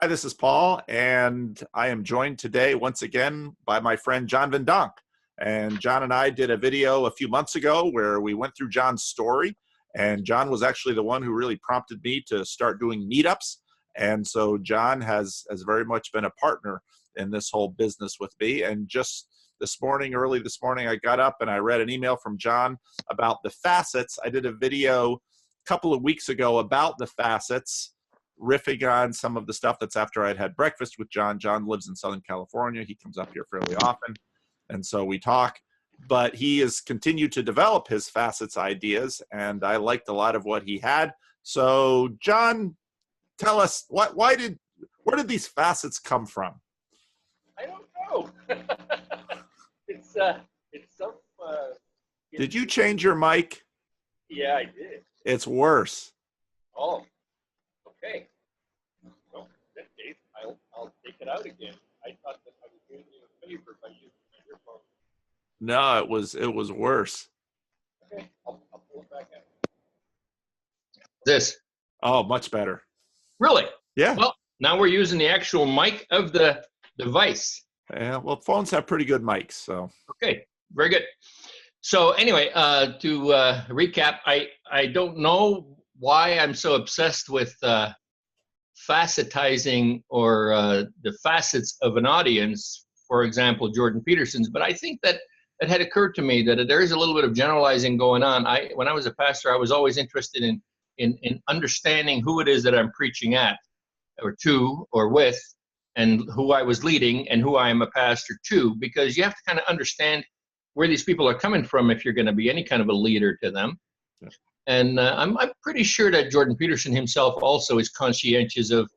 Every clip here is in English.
Hi, this is Paul, and I am joined today once again by my friend John Van Donk. And John and I did a video a few months ago where we went through John's story, and John was actually the one who really prompted me to start doing meetups. And so John has very much been a partner in this whole business with me. And just this morning, early this morning, I got up and I read an email from John about the facets. I did a video a couple of weeks ago about the facets, riffing on some of the stuff that's after I'd had breakfast with John. John lives in Southern California. He comes up here fairly often. And so we talk, but he has continued to develop his facets ideas, and I liked a lot of what he had. So John, tell us where did these facets come from? I don't know. it's some. Did you change your mic? Yeah, I did. It's worse. Oh, okay. Well, in that case, I'll take it out again. I thought that I was doing you a favor by using my earphone. No, it was worse. Okay, I'll pull it back out. This. Oh, much better. Really? Yeah. Well, now we're using the actual mic of the device. Yeah, well, phones have pretty good mics, so. Okay, very good. So anyway, to recap, I don't know why I'm so obsessed with facetizing or the facets of an audience, for example, Jordan Peterson's, but I think that it had occurred to me that there is a little bit of generalizing going on. When I was a pastor, I was always interested in understanding who it is that I'm preaching at, or to, or with, and who I was leading and who I am a pastor to, because you have to kind of understand where these people are coming from if you're going to be any kind of a leader to them. Yeah. And I'm pretty sure that Jordan Peterson himself also is conscientious of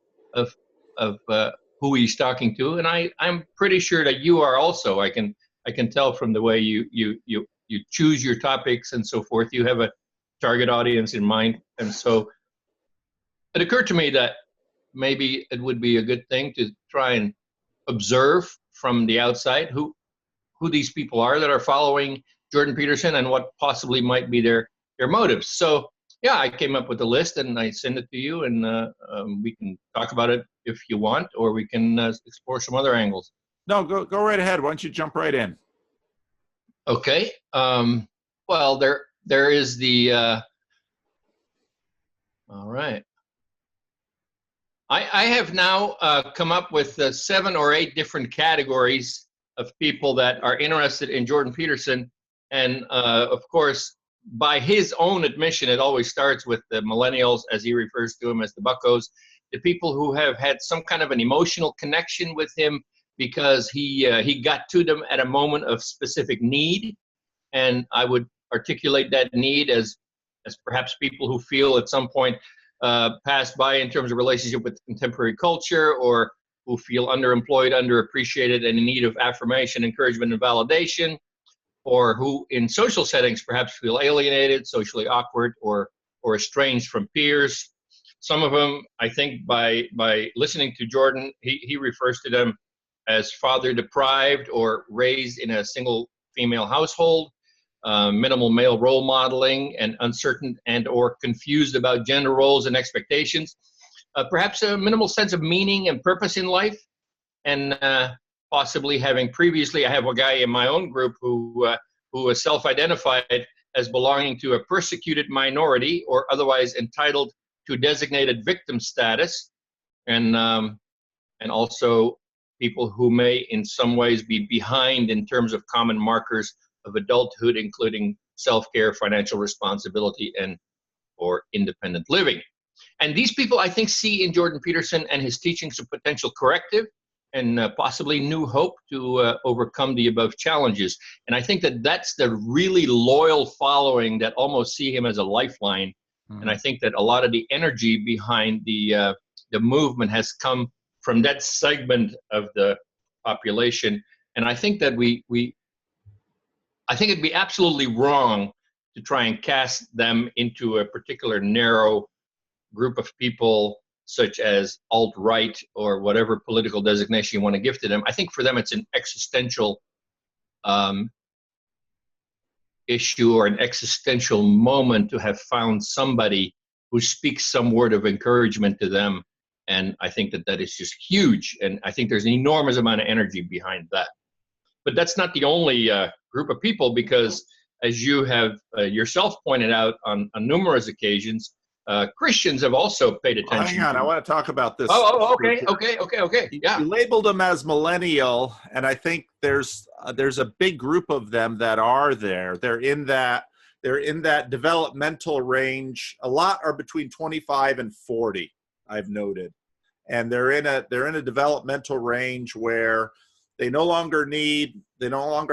who he's talking to, and I'm pretty sure that you are also. I can tell from the way you choose your topics and so forth. You have a target audience in mind, and so it occurred to me that maybe it would be a good thing to try and observe from the outside who these people are that are following Jordan Peterson and what possibly might be their motives. So yeah, I came up with a list and I send it to you, and we can talk about it if you want, or we can explore some other angles. No, go right ahead. Why don't you jump right in? Okay. Well, there is the. All right. I have now come up with 7 or 8 different categories of people that are interested in Jordan Peterson. And of course, by his own admission, it always starts with the millennials, as he refers to them as the buccos, the people who have had some kind of an emotional connection with him because he got to them at a moment of specific need. And I would articulate that need as perhaps people who feel at some point passed by in terms of relationship with contemporary culture, or who feel underemployed, underappreciated, and in need of affirmation, encouragement, and validation, or who in social settings perhaps feel alienated, socially awkward, or estranged from peers. Some of them, I think, by listening to Jordan, he refers to them as father deprived or raised in a single female household, minimal male role modeling, and uncertain and or confused about gender roles and expectations. Perhaps a minimal sense of meaning and purpose in life, and possibly having previously, I have a guy in my own group who is self-identified as belonging to a persecuted minority or otherwise entitled to designated victim status, and also people who may in some ways be behind in terms of common markers of adulthood, including self-care, financial responsibility, and or independent living. And these people, I think, see in Jordan Peterson and his teachings a potential corrective and possibly new hope to overcome the above challenges. And I think that that's the really loyal following that almost see him as a lifeline. Mm-hmm. And I think that a lot of the energy behind the movement has come from that segment of the population. And I think that I think it'd be absolutely wrong to try and cast them into a particular narrow group of people, such as alt-right or whatever political designation you want to give to them. I think for them it's an existential issue or an existential moment to have found somebody who speaks some word of encouragement to them And I think that that is just huge. And I think there's an enormous amount of energy behind that. But that's not the only group of people, because as you have yourself pointed out on numerous occasions, Christians have also paid attention. Hang on, I want to talk about this. Okay. Yeah. You labeled them as millennial, and I think there's a big group of them that are there. They're in that developmental range. A lot are between 25 and 40, I've noted, and they're in a developmental range where they no longer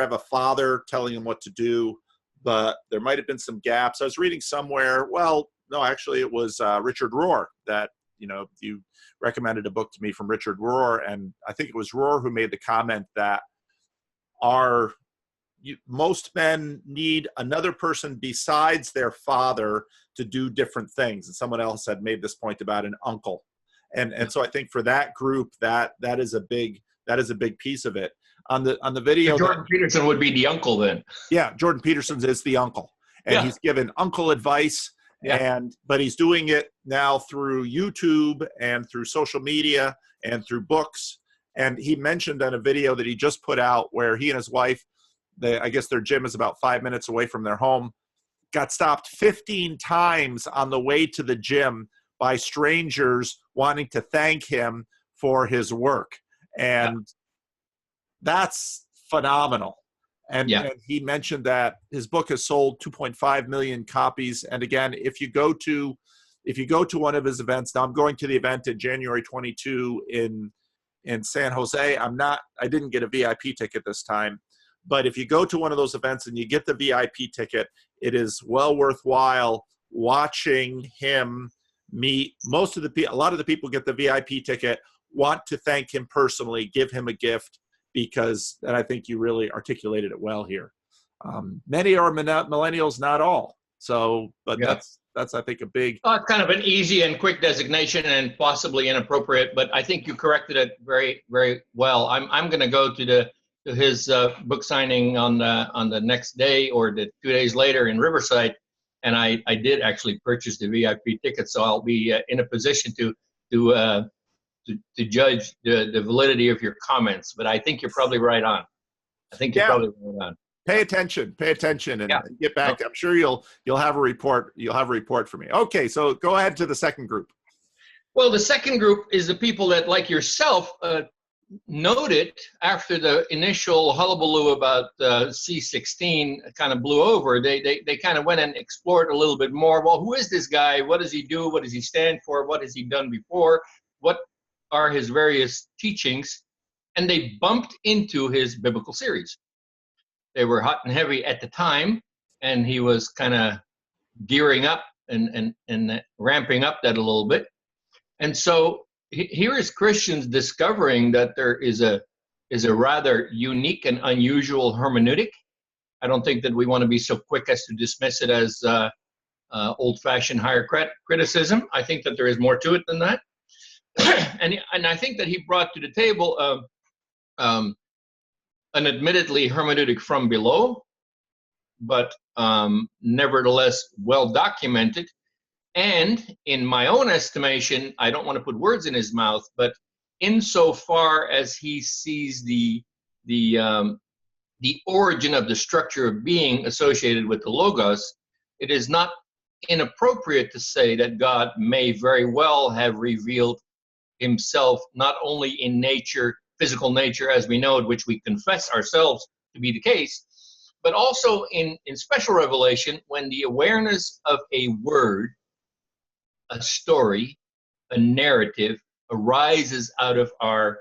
have a father telling them what to do, but there might have been some gaps. I was reading somewhere, well, no, actually it was Richard Rohr that, you recommended a book to me from Richard Rohr, and I think it was Rohr who made the comment that most men need another person besides their father to do different things. And someone else had made this point about an uncle. And so I think for that group, that is a big piece of it. On the video, So Jordan Peterson would be the uncle then. Yeah, Jordan Peterson is the uncle, and he's given uncle advice. Yeah. But he's doing it now through YouTube and through social media and through books. And he mentioned on a video that he just put out where he and his wife, I guess their gym is about 5 minutes away from their home, got stopped 15 times on the way to the gym by strangers wanting to thank him for his work. And that's phenomenal. And he mentioned that his book has sold 2.5 million copies. And again, if you go to one of his events, now I'm going to the event in January 22 in San Jose. I didn't get a VIP ticket this time, but if you go to one of those events and you get the VIP ticket, it is well worthwhile watching him meet a lot of the people get the VIP ticket, want to thank him personally, give him a gift, and I think you really articulated it well here. Many are millennials, not all. So, but that's I think a big. It's kind of an easy and quick designation and possibly inappropriate, but I think you corrected it very, very well. I'm going to go to his book signing on the next day or the 2 days later in Riverside, and I did actually purchase the VIP ticket, so I'll be in a position to judge the validity of your comments. But I think you're probably right on. Pay attention and get back. I'm sure you'll have a report. You'll have a report for me. Okay, so go ahead to the second group. Well, the second group is the people that, like yourself, noted after the initial hullabaloo about C16 kind of blew over. They kind of went and explored a little bit more. Well, who is this guy? What does he do? What does he stand for? What has he done before? What are his various teachings? And they bumped into his biblical series. They were hot and heavy at the time, and he was kind of gearing up and ramping up that a little bit. And so here is Christians discovering that there is a rather unique and unusual hermeneutic. I don't think that we want to be so quick as to dismiss it as old-fashioned higher criticism. I think that there is more to it than that. And I think that he brought to the table an admittedly hermeneutic from below, but nevertheless well documented. And in my own estimation, I don't want to put words in his mouth, but insofar as he sees the origin of the structure of being associated with the Logos, it is not inappropriate to say that God may very well have revealed himself not only in nature, physical nature as we know it, which we confess ourselves to be the case, but also in special revelation when the awareness of a word, a story, a narrative arises out of our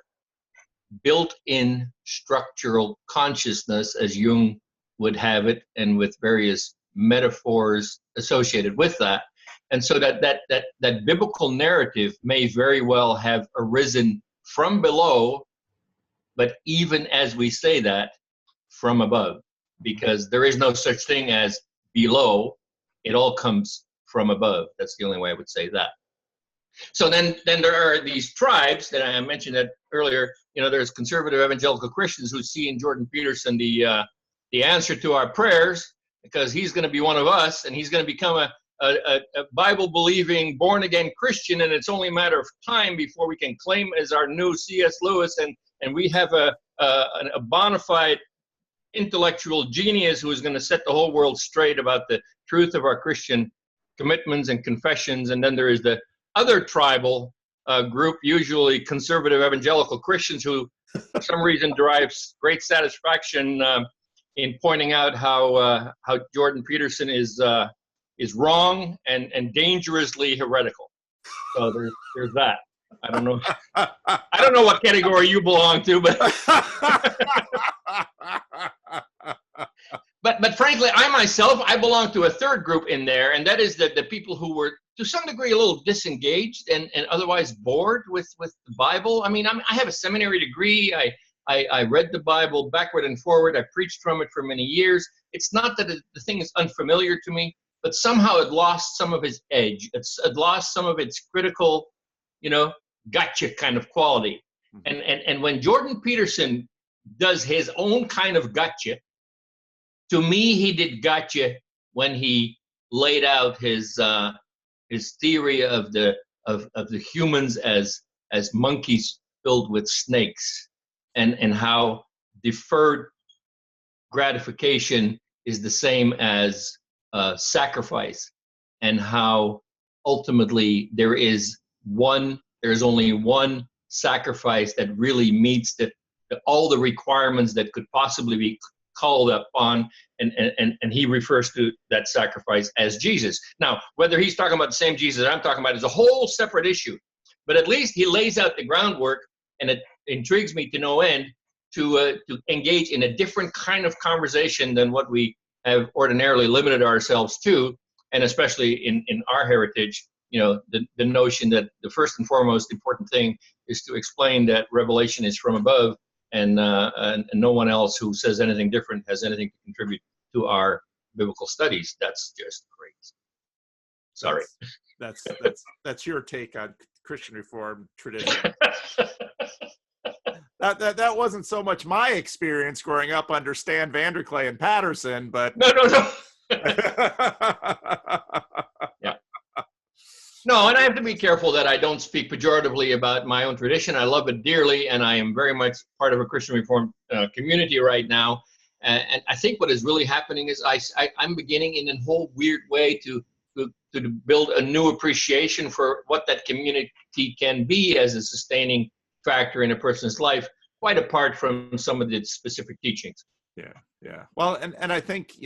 built-in structural consciousness, as Jung would have it, and with various metaphors associated with that. And so that biblical narrative may very well have arisen from below, but even as we say that, from above, because there is no such thing as below. It all comes from above. That's the only way I would say that. So then there are these tribes that I mentioned that earlier. There's conservative evangelical Christians who see in Jordan Peterson the answer to our prayers, because he's going to be one of us, and he's going to become a Bible-believing, born-again Christian, and it's only a matter of time before we can claim as our new C.S. Lewis, and we have a bona fide intellectual genius who is going to set the whole world straight about the truth of our Christian commitments and confessions. And then there is the other tribal group, usually conservative evangelical Christians, who for some reason derives great satisfaction in pointing out how Jordan Peterson is wrong and dangerously heretical. So there's that. I don't know. I don't know what category you belong to, but but frankly, I belong to a third group in there, and that is the people who were to some degree a little disengaged and otherwise bored with the Bible. I mean, I have a seminary degree. I read the Bible backward and forward. I preached from it for many years. It's not that the thing is unfamiliar to me, but somehow it lost some of its edge. It lost some of its critical, gotcha kind of quality. And when Jordan Peterson does his own kind of gotcha, to me, he did gotcha when he laid out his theory of the humans as monkeys filled with snakes, and how deferred gratification is the same as sacrifice, and how ultimately there's only one sacrifice that really meets all the requirements that could possibly be called upon, and he refers to that sacrifice as Jesus. Now, whether he's talking about the same Jesus I'm talking about is a whole separate issue, but at least he lays out the groundwork, and it intrigues me to no end to engage in a different kind of conversation than what we have ordinarily limited ourselves to, and especially in our heritage, the notion that the first and foremost important thing is to explain that revelation is from above, and no one else who says anything different has anything to contribute to our biblical studies. That's just crazy. Sorry. That's your take on Christian Reformed tradition. That wasn't so much my experience growing up under Stan Vanderklay and Patterson, but no. Yeah. No, and I have to be careful that I don't speak pejoratively about my own tradition. I love it dearly, and I am very much part of a Christian Reformed community right now. And I think what is really happening is I'm beginning in a whole weird way to build a new appreciation for what that community can be as a sustaining factor in a person's life, quite apart from some of its specific teachings. Yeah. Well, and I think,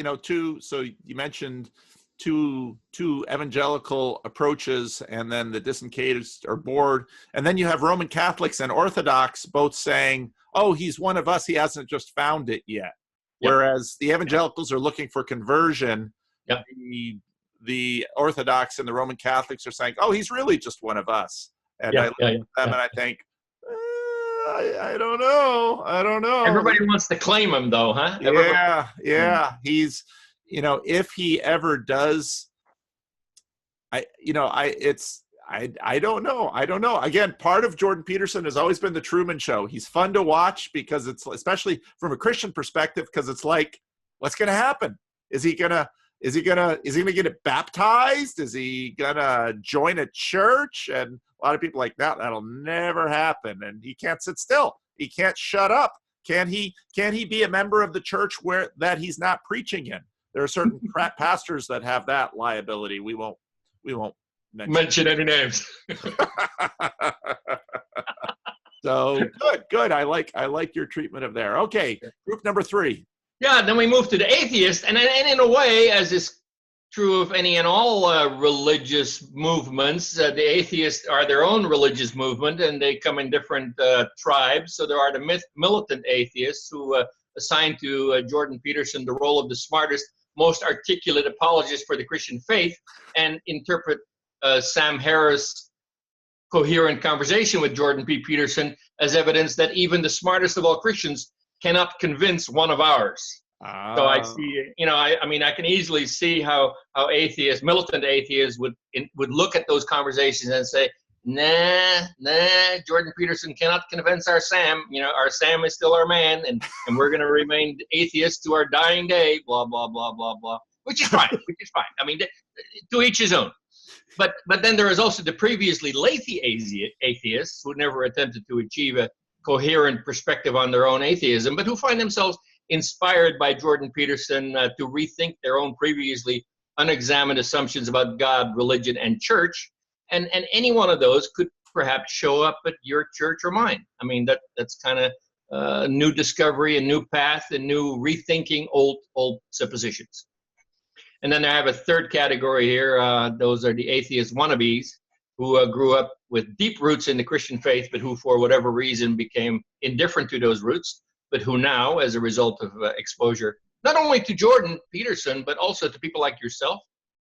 so you mentioned two evangelical approaches, and then the disengaged or bored, and then you have Roman Catholics and Orthodox both saying, oh, he's one of us, he hasn't just found it yet. Yep. Whereas the evangelicals are looking for conversion. Yep. The Orthodox and the Roman Catholics are saying, oh, he's really just one of us. And I look at them and I think, I don't know. Everybody wants to claim him, though, huh? Yeah. He's, if he ever does, I don't know. Again, part of Jordan Peterson has always been the Truman Show. He's fun to watch because it's, especially from a Christian perspective, because it's like, what's going to happen? Is he gonna get baptized? Is he gonna join a church? And a lot of people are like, that'll never happen. And he can't sit still. He can't shut up. Can he be a member of the church that he's not preaching in? There are certain pastors that have that liability. We won't mention any names. So good. I like your treatment of there. Okay, group number 3. Yeah, then we move to the atheist, and in a way, as is true of any and all religious movements, the atheists are their own religious movement, and they come in different tribes. So there are the militant atheists who assign to Jordan Peterson the role of the smartest, most articulate apologist for the Christian faith, and interpret Sam Harris' coherent conversation with Jordan P. Peterson as evidence that even the smartest of all Christians cannot convince one of ours. So I see, I can easily see how militant atheists would look at those conversations and say, nah, Jordan Peterson cannot convince our Sam. Our Sam is still our man, and we're going to remain atheists to our dying day, blah, blah, blah, blah, blah, which is fine. I mean, to each his own. But then there is also the previously lazy atheists who never attempted to achieve a coherent perspective on their own atheism, but who find themselves inspired by Jordan Peterson to rethink their own previously unexamined assumptions about God, religion, and church. And any one of those could perhaps show up at your church or mine. I mean, that's kind of a new discovery, a new path, a new rethinking old suppositions. And then I have a third category here. Those are the atheist wannabes who grew up with deep roots in the Christian faith, but who, for whatever reason, became indifferent to those roots, but who now, as a result of exposure, not only to Jordan Peterson, but also to people like yourself,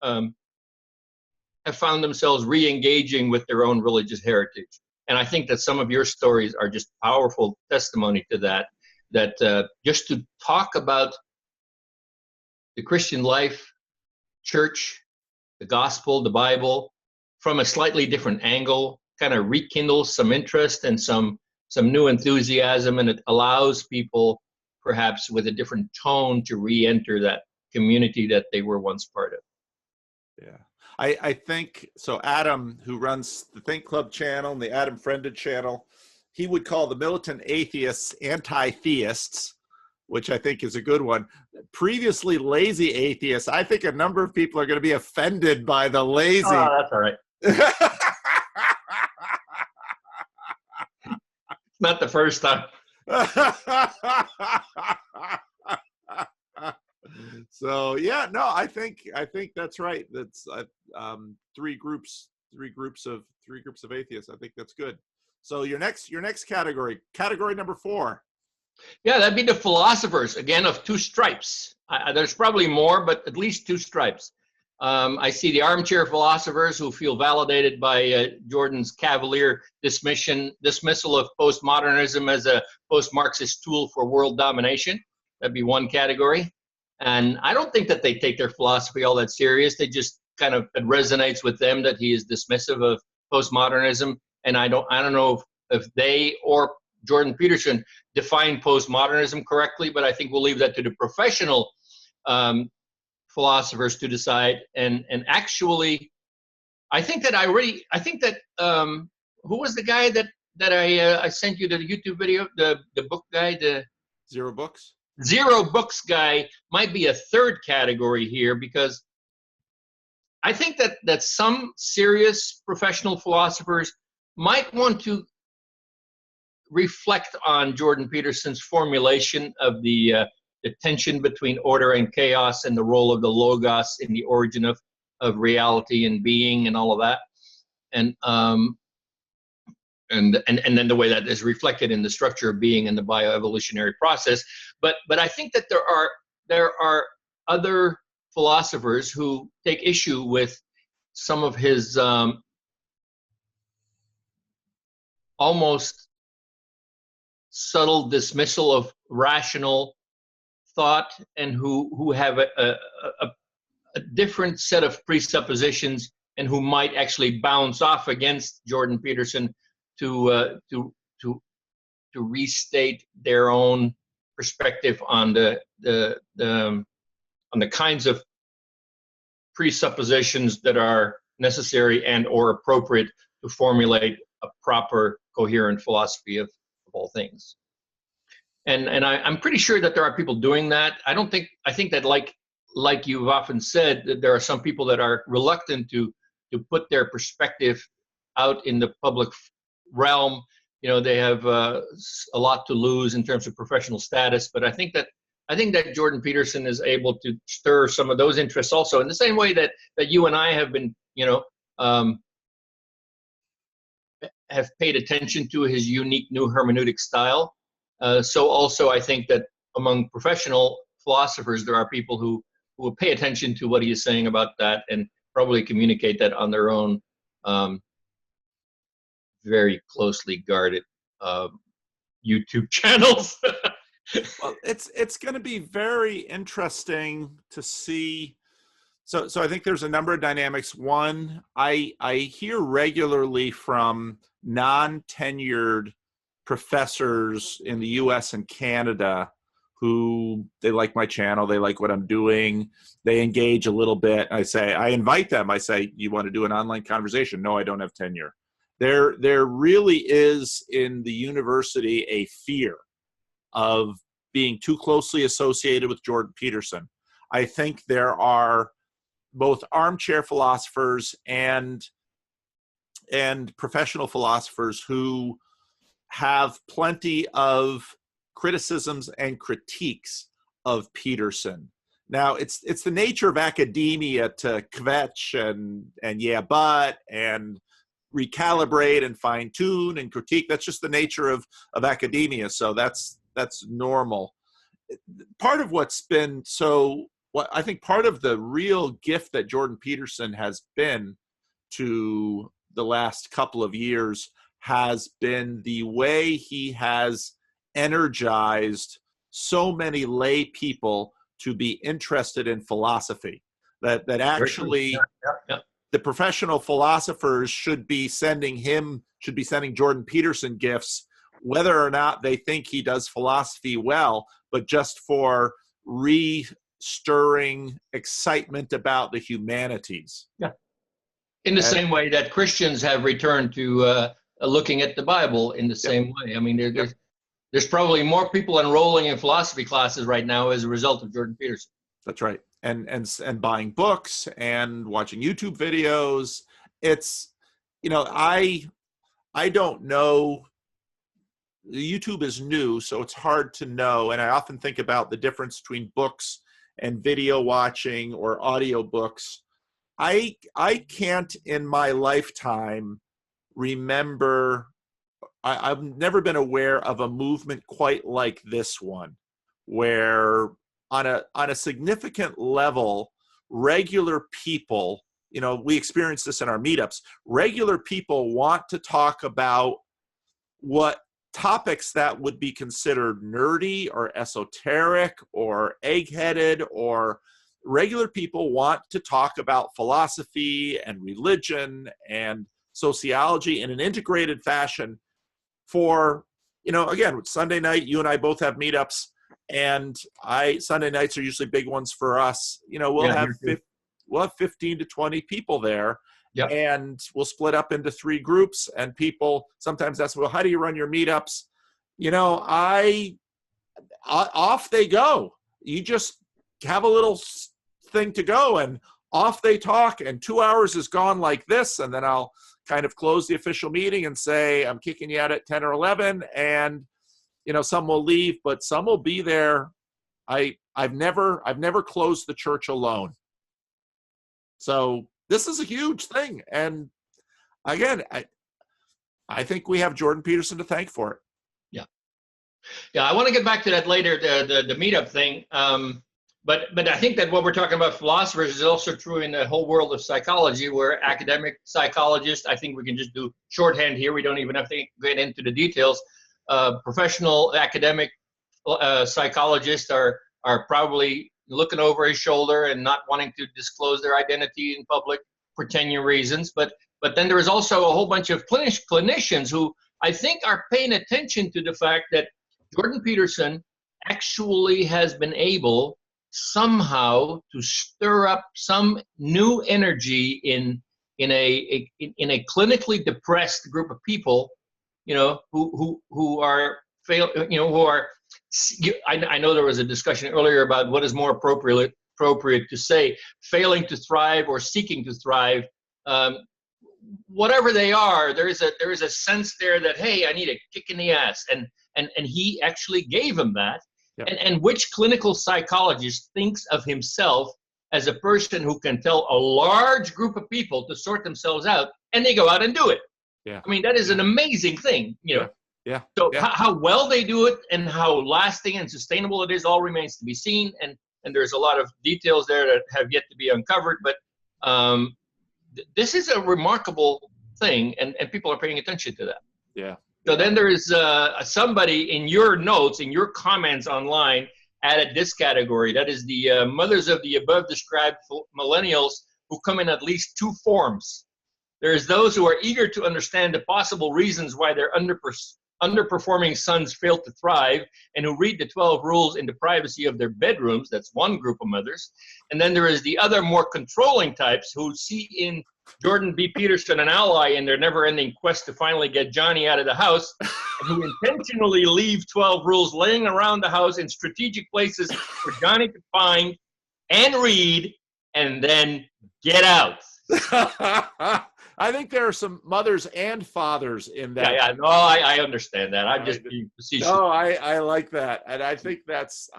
have found themselves re-engaging with their own religious heritage. And I think that some of your stories are just powerful testimony to that just to talk about the Christian life, church, the gospel, the Bible, from a slightly different angle, kind of rekindles some interest and some new enthusiasm, and it allows people, perhaps with a different tone, to re-enter that community that they were once part of. Yeah. I think, so Adam, who runs the Think Club channel and the Adam Friended channel, he would call the militant atheists anti-theists, which I think is a good one. Previously lazy atheists, I think a number of people are going to be offended by the lazy. Oh, that's all right. Not the first time. So yeah, no, I think that's right. That's three groups of atheists. I think that's good. So your next category number 4. Yeah, that'd be the philosophers, again, of two stripes. There's probably more, but at least two stripes. I see the armchair philosophers who feel validated by Jordan's cavalier dismissal of postmodernism as a post-Marxist tool for world domination. That'd be one category. And I don't think that they take their philosophy all that serious. They just kind of, it resonates with them that he is dismissive of postmodernism. And I don't know if they or Jordan Peterson define postmodernism correctly, but I think we'll leave that to the professional philosophers to decide. And actually, I think that who was the guy that I sent you the YouTube video, the book guy, the Zero Books? Zero Books guy might be a third category here, because I think that some serious professional philosophers might want to reflect on Jordan Peterson's formulation of the tension between order and chaos and the role of the logos in the origin of reality and being and all of that. And then the way that is reflected in the structure of being and the bioevolutionary process. But I think that there are other philosophers who take issue with some of his almost subtle dismissal of rational thought, and who have a different set of presuppositions, and who might actually bounce off against Jordan Peterson to restate their own perspective on the kinds of presuppositions that are necessary and or appropriate to formulate a proper, coherent philosophy of all things. And I'm pretty sure that there are people doing that. I think that like you've often said, that there are some people that are reluctant to put their perspective out in the public realm. You know, they have a lot to lose in terms of professional status, but I think that Jordan Peterson is able to stir some of those interests also, in the same way that you and I have been, have paid attention to his unique new hermeneutic style. So also I think that among professional philosophers, there are people who will pay attention to what he is saying about that and probably communicate that on their own very closely guarded YouTube channels. Well, it's going to be very interesting to see. So I think there's a number of dynamics. One, I hear regularly from non-tenured professors in the U.S. and Canada who they like my channel, they like what I'm doing, they engage a little bit. I invite them. I say, you want to do an online conversation? No, I don't have tenure. There really is in the university a fear of being too closely associated with Jordan Peterson. I think there are both armchair philosophers and professional philosophers who have plenty of criticisms and critiques of Peterson. Now, it's the nature of academia to kvetch and yeah, but, and recalibrate and fine tune and critique. That's just the nature of academia. So that's normal. Part of what's been what I think part of the real gift that Jordan Peterson has been to the last couple of years has been the way he has energized so many lay people to be interested in philosophy. That actually the professional philosophers should be sending Jordan Peterson gifts, whether or not they think he does philosophy well, but just for stirring excitement about the humanities. Yeah. In the same way that Christians have returned to looking at the Bible in the same way. I mean, there's probably more people enrolling in philosophy classes right now as a result of Jordan Peterson. That's right. And buying books and watching YouTube videos. It's, I don't know. YouTube is new, so it's hard to know. And I often think about the difference between books and video watching or audio books. I can't in my lifetime remember, I've never been aware of a movement quite like this one, where on a significant level, regular people, we experience this in our meetups, regular people want to talk about what topics that would be considered nerdy or esoteric or egg-headed, or regular people want to talk about philosophy and religion and sociology in an integrated fashion. For, again, Sunday night, you and I both have meetups, and Sunday nights are usually big ones for us. We'll have 15 to 20 people there. Yep. And we'll split up into 3 groups, and people sometimes ask, well, how do you run your meetups? Off they go. You just have a little thing to go, and off they talk, and 2 hours is gone like this, and then I'll kind of close the official meeting and say, I'm kicking you out at 10 or 11, and some will leave, but some will be there. I've never closed the church alone. So this is a huge thing. And again, I think we have Jordan Peterson to thank for it. Yeah, I want to get back to that later, the meetup thing. But I think that what we're talking about philosophers is also true in the whole world of psychology, where academic psychologists, I think we can just do shorthand here. We don't even have to get into the details. Professional academic psychologists are probably looking over his shoulder and not wanting to disclose their identity in public for tenure reasons. But then there is also a whole bunch of clinicians who I think are paying attention to the fact that Jordan Peterson actually has been able somehow to stir up some new energy in a clinically depressed group of people, who are I know there was a discussion earlier about what is more appropriate to say, failing to thrive or seeking to thrive. Whatever they are, there is a sense there that, hey, I need a kick in the ass, and he actually gave him that. Yep. And which clinical psychologist thinks of himself as a person who can tell a large group of people to sort themselves out, and they go out and do it? Yeah. I mean, that is an amazing thing, Yeah. So how well they do it and how lasting and sustainable it is all remains to be seen. And there's a lot of details there that have yet to be uncovered. But this is a remarkable thing, and people are paying attention to that. Yeah. So then there is somebody in your notes, in your comments online, added this category. That is the mothers of the above described millennials who come in at least 2 forms. There's those who are eager to understand the possible reasons why their underperforming sons fail to thrive and who read the 12 rules in the privacy of their bedrooms. That's one group of mothers. And then there is the other more controlling types who see in Jordan B. Peterson an ally in their never-ending quest to finally get Johnny out of the house, and who intentionally leave 12 rules laying around the house in strategic places for Johnny to find and read and then get out. I think there are some mothers and fathers in that. Yeah, no, I understand that. I'm just being facetious. No, I like that, and I think that's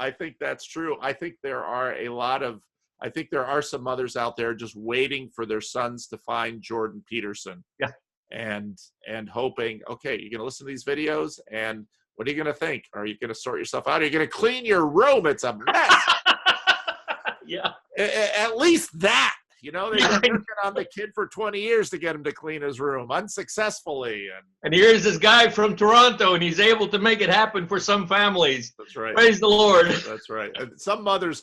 true. I think there are some mothers out there just waiting for their sons to find Jordan Peterson. Yeah. And hoping, okay, you're gonna listen to these videos, and what are you gonna think? Are you gonna sort yourself out? Are you gonna clean your room? It's a mess. Yeah. At least that. You know, they've been working on the kid for 20 years to get him to clean his room unsuccessfully. And here's this guy from Toronto, and he's able to make it happen for some families. That's right. Praise the Lord. That's right. And some mothers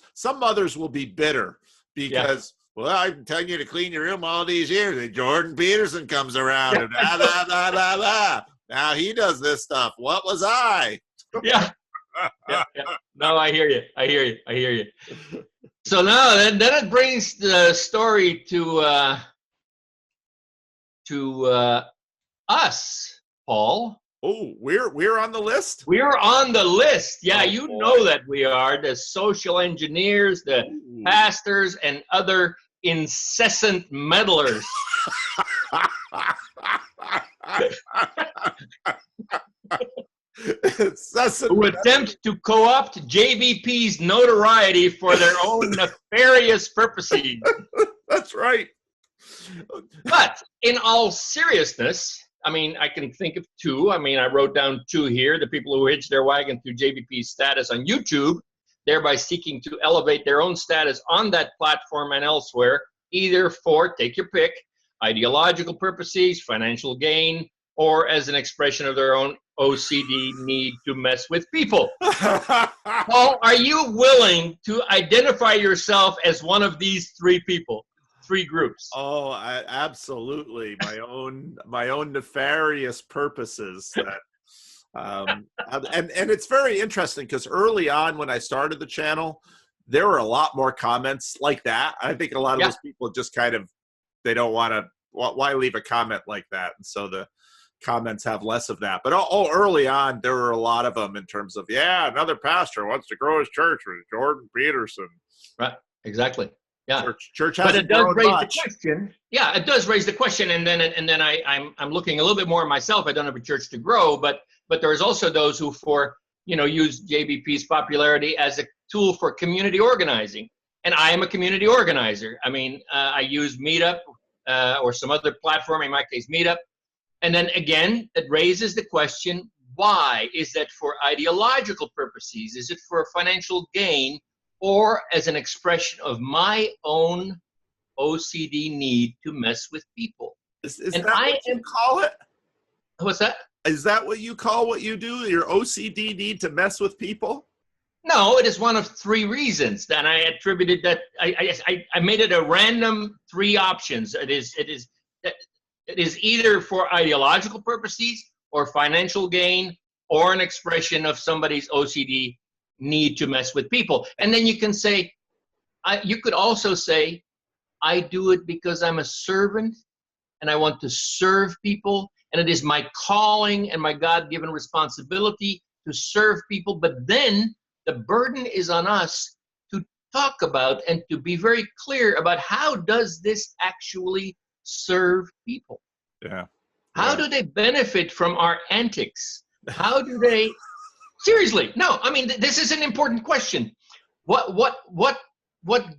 will be bitter because, well, I've been telling you to clean your room all these years, and Jordan Peterson comes around and blah, blah, blah, blah, blah. Now he does this stuff. What was I? Yeah. No, I hear you. So now then it brings the story to us, Paul. Oh, we're on the list? We're on the list. Yeah, Oh, you boy. know that we are the social engineers, the pastors, and other incessant meddlers. Who attempt to co-opt JVP's notoriety for their own nefarious purposes. That's right. But in all seriousness, I mean, I can think of two. I mean, I wrote down two here. The people who hitch their wagon through JVP's status on YouTube, thereby seeking to elevate their own status on that platform and elsewhere, either for, take your pick, ideological purposes, financial gain, or as an expression of their own OCD need to mess with people. Paul, are you willing to identify yourself as one of these three people, three groups? Oh, absolutely. My own nefarious purposes. That, and it's very interesting because early on when I started the channel, there were a lot more comments like that. I think a lot of those people just kind of, they don't want to, why leave a comment like that? And so the comments have less of that. But early on, there were a lot of them in terms of, another pastor wants to grow his church with Jordan Peterson. Right, exactly. Yeah. Church but hasn't it does grown raise much. the question. Yeah, it does raise the question. And then I'm looking a little bit more myself. I don't have a church to grow, but there's also those who use JVP's popularity as a tool for community organizing. And I am a community organizer. I mean, I use Meetup or some other platform, in my case, Meetup. And then again, it raises the question, why? Is that for ideological purposes? Is it for financial gain? Or as an expression of my own OCD need to mess with people? Is that what you call it? What's that? Is that what you call what you do? Your OCD need to mess with people? No, it is one of three reasons that I attributed that. I made it a random three options. It is either for ideological purposes or financial gain or an expression of somebody's OCD need to mess with people. And then you can say, you could also say, I do it because I'm a servant and I want to serve people. And it is my calling and my God-given responsibility to serve people. But then the burden is on us to talk about and to be very clear about how does this actually serve people? Yeah. How do they benefit from our antics? How do they, seriously, no, I mean, this is an important question. What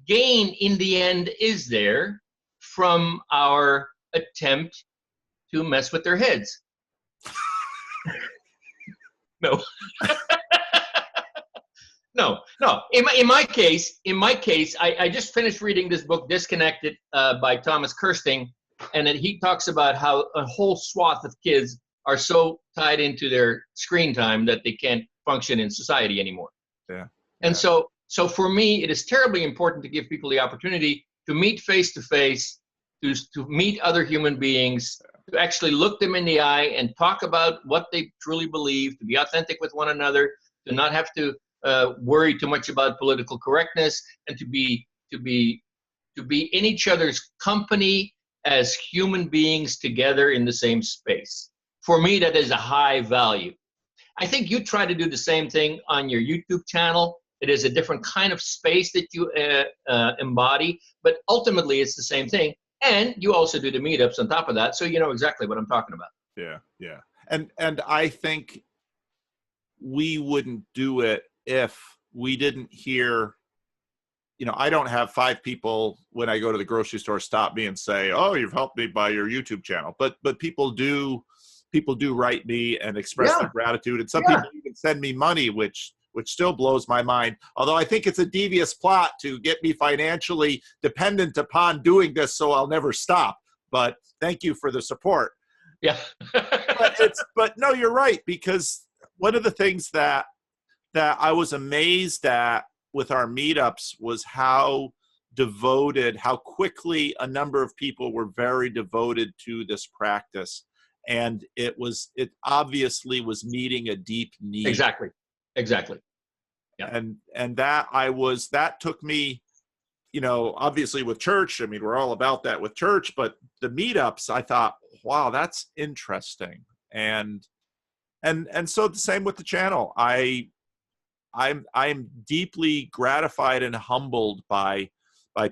gain in the end is there from our attempt to mess with their heads? No. No. In my case, I just finished reading this book, Disconnected, by Thomas Kirsting, and he talks about how a whole swath of kids are so tied into their screen time that they can't function in society anymore. Yeah. And so for me, it is terribly important to give people the opportunity to meet face to face, to meet other human beings, to actually look them in the eye and talk about what they truly believe, to be authentic with one another, to not have to worry too much about political correctness, and to be in each other's company as human beings together in the same space. For me, that is a high value. I think you try to do the same thing on your YouTube channel. It is a different kind of space that you embody, but ultimately it's the same thing. And you also do the meetups on top of that, so you know exactly what I'm talking about. Yeah, yeah. And I think we wouldn't do it if we didn't hear, you know, I don't have 5 people when I go to the grocery store stop me and say, "Oh, you've helped me by your YouTube channel." But people do write me and express their gratitude, and some people even send me money, which still blows my mind. Although I think it's a devious plot to get me financially dependent upon doing this, so I'll never stop. But thank you for the support. Yeah. but no, you're right, because one of the things that I was amazed at with our meetups was how devoted, how quickly a number of people were very devoted to this practice. And it obviously was meeting a deep need. Exactly. Yeah. And that took me, you know, obviously with church, I mean, we're all about that with church, but the meetups, I thought, wow, that's interesting. And so the same with the channel. I'm deeply gratified and humbled by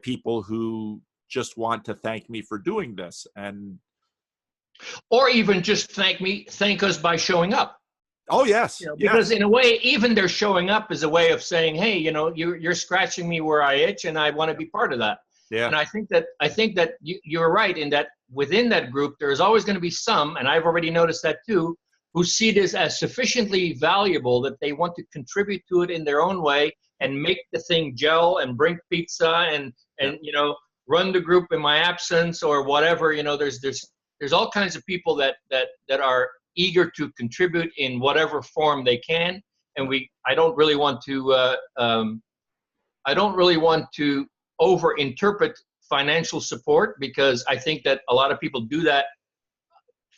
people who just want to thank me for doing this, or even just thank us by showing up. Oh yes, you know, because in a way, even their showing up is a way of saying, hey, you know, you're scratching me where I itch, and I want to be part of that. Yeah. And I think that you're right in that within that group there's always going to be some, and I've already noticed that too, who see this as sufficiently valuable that they want to contribute to it in their own way and make the thing gel and bring pizza and you know, run the group in my absence or whatever. You know, there's all kinds of people that are eager to contribute in whatever form they can, and I don't really want to overinterpret financial support, because I think that a lot of people do that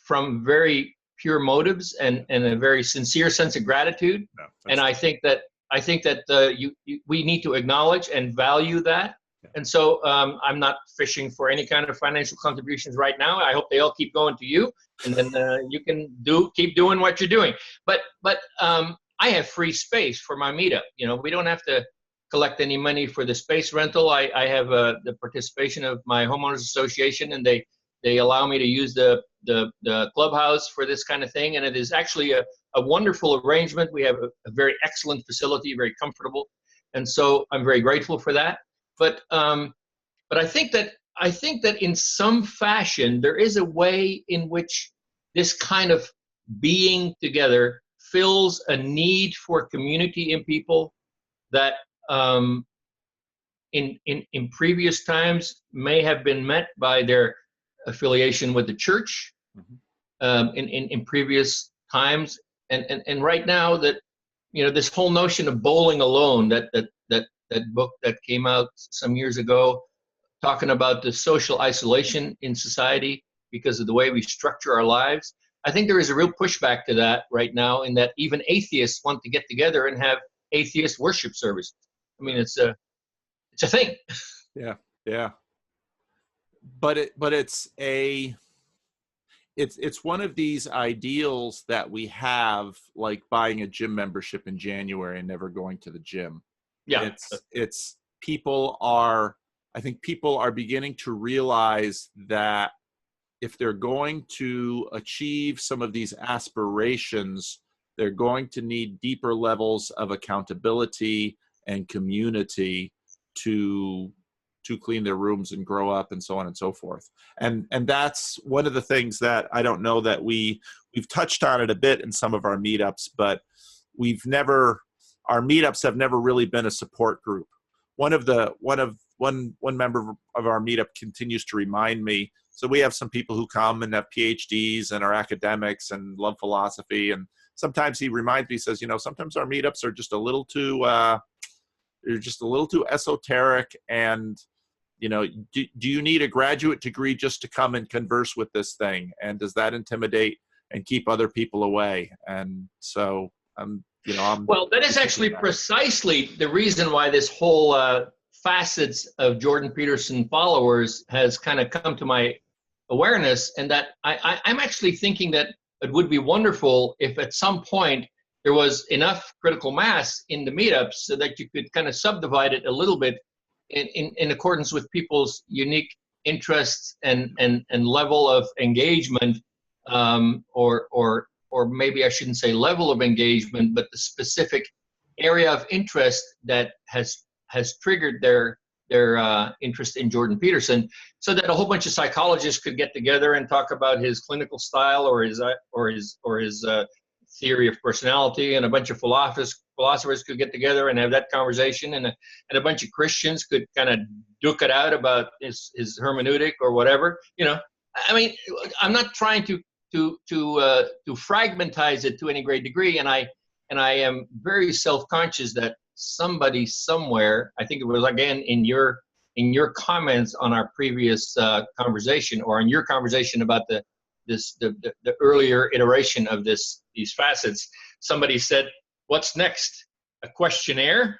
from very pure motives and a very sincere sense of gratitude. No, and I think that we need to acknowledge and value that. Yeah. And so I'm not fishing for any kind of financial contributions right now. I hope they all keep going to you, and then you can keep doing what you're doing. But I have free space for my meetup. You know, we don't have to collect any money for the space rental. I have the participation of my homeowners association, and they allow me to use the clubhouse for this kind of thing. And it is actually a wonderful arrangement. We have a very excellent facility, very comfortable. And so I'm very grateful for that. But I think that in some fashion, there is a way in which this kind of being together fills a need for community in people that in previous times may have been met by their affiliation with the church, in previous times, and right now that, you know, this whole notion of bowling alone, that book that came out some years ago, talking about the social isolation in society because of the way we structure our lives. I think there is a real pushback to that right now, in that even atheists want to get together and have atheist worship services. I mean, it's a thing. Yeah. But it's one of these ideals that we have, like buying a gym membership in January and never going to the gym. Yeah. I think people are beginning to realize that if they're going to achieve some of these aspirations, they're going to need deeper levels of accountability and community to clean their rooms and grow up and so on and so forth. And that's one of the things that I don't know that we've touched on it a bit in some of our meetups, but our meetups have never really been a support group. One member of our meetup continues to remind me. So we have some people who come and have PhDs and are academics and love philosophy. And sometimes he reminds me, says, you know, sometimes our meetups are just a little too, they're just a little too esoteric, and do you need a graduate degree just to come and converse with this thing? And does that intimidate and keep other people away? And so, well, that is actually precisely the reason why this whole facets of Jordan Peterson followers has kind of come to my awareness, and that I'm actually thinking that it would be wonderful if at some point there was enough critical mass in the meetups so that you could kind of subdivide it a little bit in accordance with people's unique interests and level of engagement, or maybe I shouldn't say level of engagement, but the specific area of interest that has triggered their interest in Jordan Peterson, so that a whole bunch of psychologists could get together and talk about his clinical style or his theory of personality, and a bunch of philosophers could get together and have that conversation, and a bunch of Christians could kind of duke it out about his hermeneutic or whatever. I mean, I'm not trying to fragmentize it to any great degree, and I am very self-conscious that somebody somewhere, I think it was again in your comments on our previous conversation, or in your conversation about the earlier iteration of these facets, somebody said, "What's next? A questionnaire?"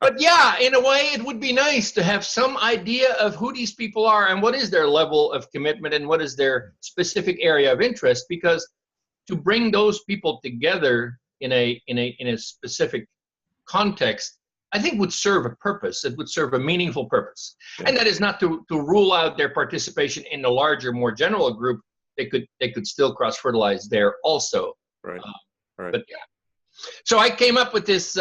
But yeah, in a way, it would be nice to have some idea of who these people are and what is their level of commitment and what is their specific area of interest, because to bring those people together in a specific context, I think would serve a purpose. It would serve a meaningful purpose. Yeah. And that is not to rule out their participation in the larger, more general group. They could still cross-fertilize there also. Right. Right. But yeah. So I came up with this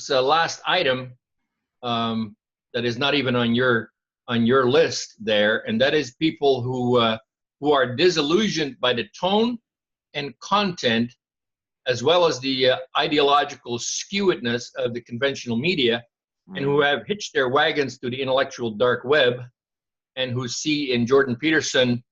last item that is not even on your list there, and that is people who are disillusioned by the tone and content, as well as the ideological skewedness of the conventional media, and who have hitched their wagons to the intellectual dark web, and who see in Jordan Peterson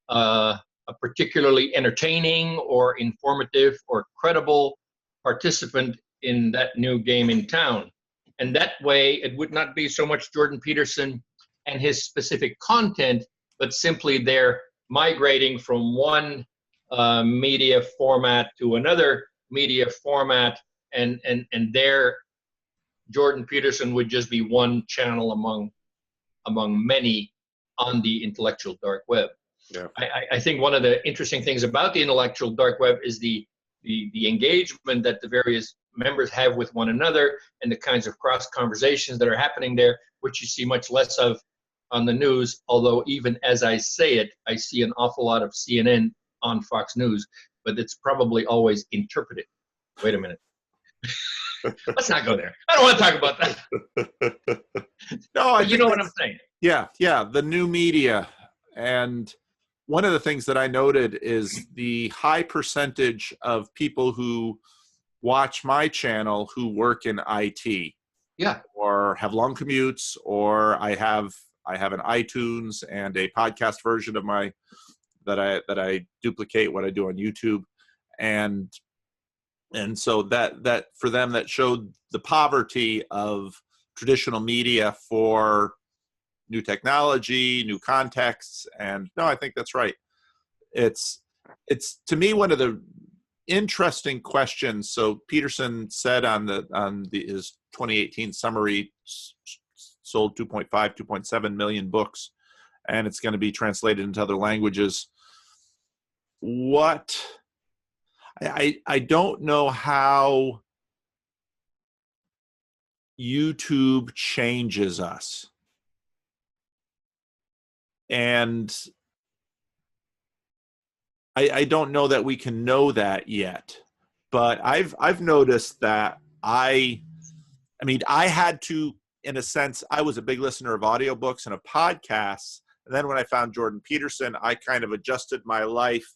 a particularly entertaining or informative or credible participant in that new game in town. And that way, it would not be so much Jordan Peterson and his specific content, but simply they're migrating from one media format to another media format, and there Jordan Peterson would just be one channel among many on the intellectual dark web. Yeah. I think one of the interesting things about the intellectual dark web is the engagement that the various members have with one another, and the kinds of cross conversations that are happening there, which you see much less of on the news. Although even as I say it, I see an awful lot of CNN on Fox News, but it's probably always interpreted. Wait a minute. Let's not go there. I don't want to talk about that. No, you know what I'm saying. Yeah, the new media. And one of the things that I noted is the high percentage of people who watch my channel who work in IT. Yeah. Or have long commutes, or I have an iTunes and a podcast version of that I duplicate what I do on YouTube. And so that for them, that showed the poverty of traditional media for new technology, new contexts. And no, I think that's right. It's to me one of the interesting questions. So Peterson said on his 2018 summary, sold 2.7 million books, and it's going to be translated into other languages. I don't know how YouTube changes us. And I don't know that we can know that yet. But I've noticed that I had to, in a sense, I was a big listener of audiobooks and of podcasts. And then when I found Jordan Peterson, I kind of adjusted my life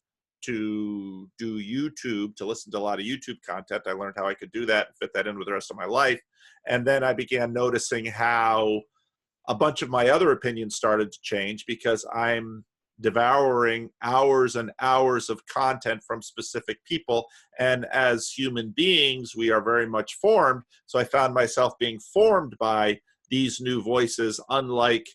to do YouTube, to listen to a lot of YouTube content. I learned how I could do that and fit that in with the rest of my life. And then I began noticing how a bunch of my other opinions started to change, because I'm devouring hours and hours of content from specific people. And as human beings, we are very much formed. So I found myself being formed by these new voices, unlike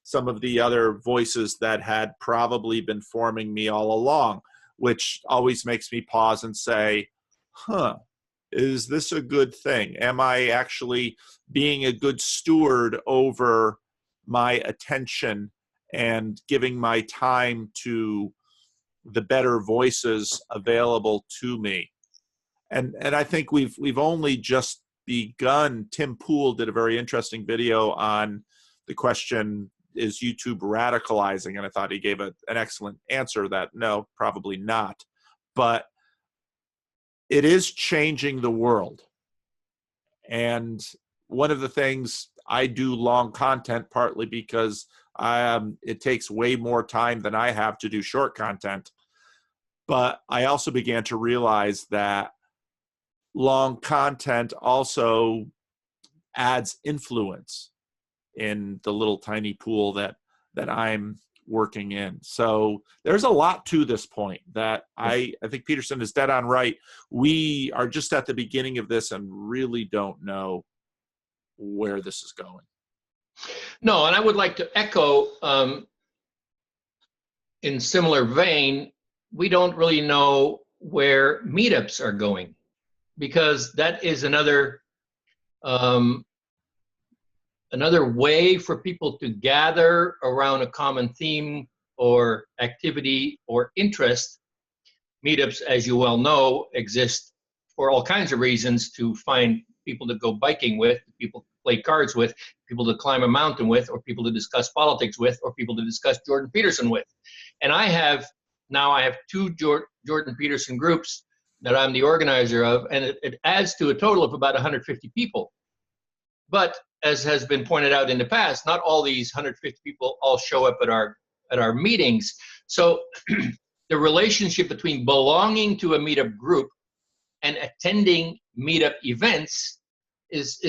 some of the other voices that had probably been forming me all along, which always makes me pause and say, is this a good thing? Am I actually being a good steward over my attention and giving my time to the better voices available to me? And I think we've only just begun. Tim Pool did a very interesting video on the question, is YouTube radicalizing? And I thought he gave an excellent answer that no, probably not. But it is changing the world. And one of the things, I do long content partly because it takes way more time than I have to do short content. But I also began to realize that long content also adds influence in the little tiny pool that I'm working in. So there's a lot to this point that I think Peterson is dead on right. We are just at the beginning of this and really don't know where this is going. No, and I would like to echo in similar vein, we don't really know where meetups are going, because that is another way for people to gather around a common theme or activity or interest. Meetups, as you well know, exist for all kinds of reasons, to find people to go biking with, people to play cards with, people to climb a mountain with, or people to discuss politics with, or people to discuss Jordan Peterson with. And I have two Jordan Peterson groups that I'm the organizer of, and it adds to a total of about 150 people. But as has been pointed out in the past, not all these 150 people all show up at our meetings. So the relationship between belonging to a meetup group and attending meetup events is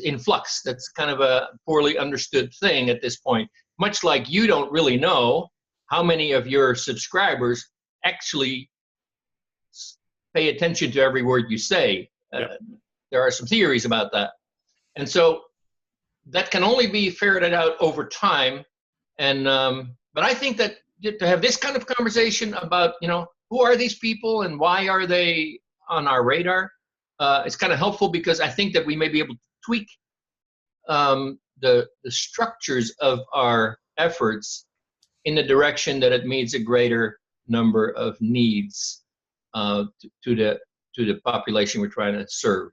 in flux. That's kind of a poorly understood thing at this point. Much like you don't really know how many of your subscribers actually pay attention to every word you say. There are some theories about that. And so that can only be ferreted out over time. And but I think that to have this kind of conversation about, who are these people and why are they on our radar, it's kind of helpful, because I think that we may be able to tweak the structures of our efforts in the direction that it meets a greater number of needs to the population we're trying to serve.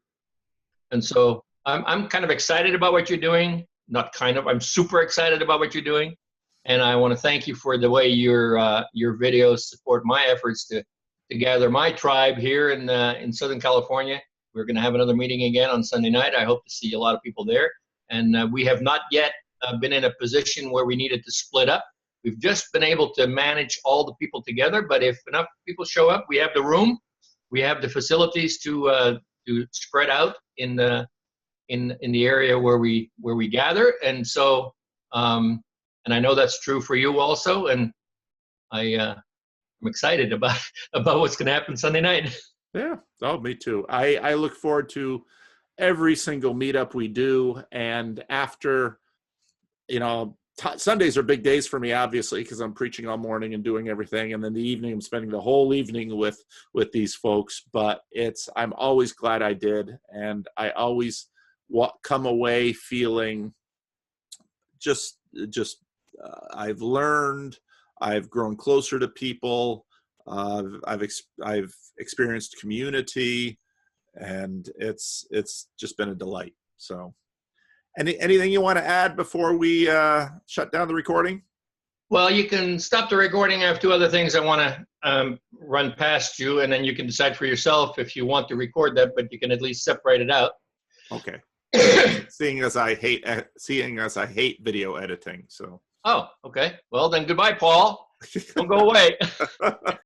And so I'm kind of excited about what you're doing. Not kind of, I'm super excited about what you're doing. And I want to thank you for the way your videos support my efforts to gather my tribe here in Southern California. We're going to have another meeting again on Sunday night. I hope to see a lot of people there. And we have not yet been in a position where we needed to split up. We've just been able to manage all the people together. But if enough people show up, we have the room, we have the facilities to spread out in the area where we gather. And so, and I know that's true for you also. And I'm excited about what's going to happen Sunday night. Yeah. Oh, me too. I look forward to every single meetup we do. And after, Sundays are big days for me, obviously, because I'm preaching all morning and doing everything. And then the evening, I'm spending the whole evening with these folks. But I'm always glad I did. And I always come away feeling I've learned, I've grown closer to people, I've experienced community, and it's just been a delight. So anything you want to add before we shut down the recording? Well, you can stop the recording. I have two other things I want to run past you, and then you can decide for yourself if you want to record that, but you can at least separate it out. Okay. Seeing as I hate video editing, so. Oh, okay. Well, then goodbye, Paul. Don't go away.